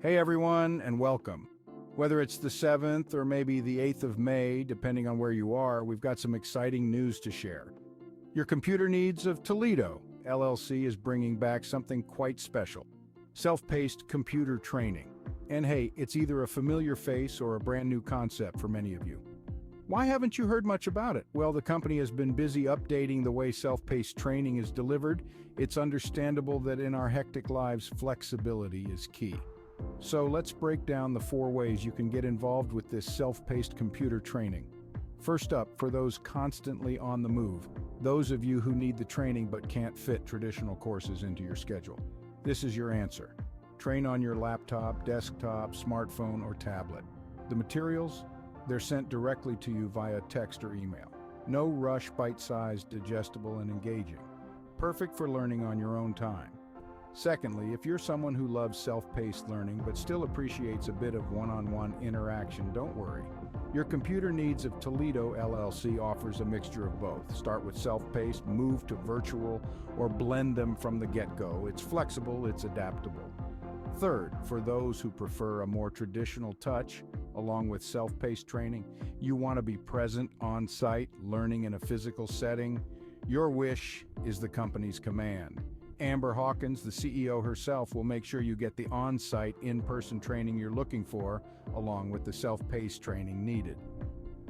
Hey everyone, and welcome. Whether it's the 7th or maybe the 8th of May, depending on where you are, we've got some exciting news to share. Your Computer Needs of Toledo, LLC, is bringing back something quite special. Self-paced computer training. And hey, it's either a familiar face or a brand new concept for many of you. Why haven't you heard much about it? Well, the company has been busy updating the way self-paced training is delivered. It's understandable that in our hectic lives, flexibility is key. So let's break down the 4 ways you can get involved with this self-paced computer training. First up, for those constantly on the move, those of you who need the training but can't fit traditional courses into your schedule. This is your answer. Train on your laptop, desktop, smartphone, or tablet. The materials? They're sent directly to you via text or email. No rush, bite-sized, digestible, and engaging. Perfect for learning on your own time. Secondly, if you're someone who loves self-paced learning but still appreciates a bit of one-on-one interaction, don't worry. Your Computer Needs of Toledo LLC offers a mixture of both. Start with self-paced, move to virtual, or blend them from the get-go. It's flexible, it's adaptable. Third, for those who prefer a more traditional touch, along with self-paced training, you want to be present on-site, learning in a physical setting. Your wish is the company's command. Amber Hawkins, the CEO herself, will make sure you get the on-site, in-person training you're looking for, along with the self-paced training needed.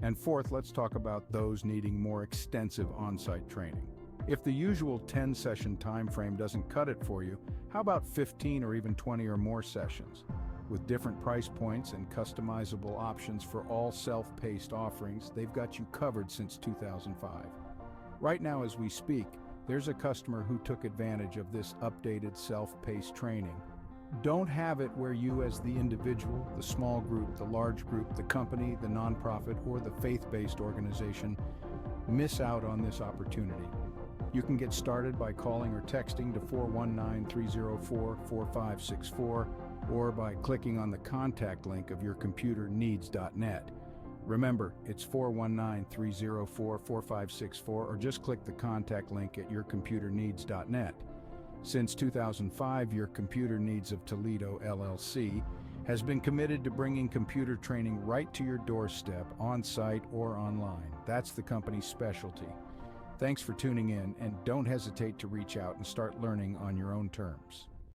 And fourth, let's talk about those needing more extensive on-site training. If the usual 10-session time frame doesn't cut it for you, how about 15 or even 20 or more sessions? With different price points and customizable options for all self-paced offerings, they've got you covered since 2005. Right now, as we speak, there's a customer who took advantage of this updated self-paced training. Don't have it where you as the individual, the small group, the large group, the company, the nonprofit, or the faith-based organization miss out on this opportunity. You can get started by calling or texting to 419-304-4564 or by clicking on the contact link of yourcomputerneeds.net. Remember, it's 419-304-4564 or just click the contact link at yourcomputerneeds.net. Since 2005, Your Computer Needs of Toledo, LLC, has been committed to bringing computer training right to your doorstep, on-site or online. That's the company's specialty. Thanks for tuning in, and don't hesitate to reach out and start learning on your own terms.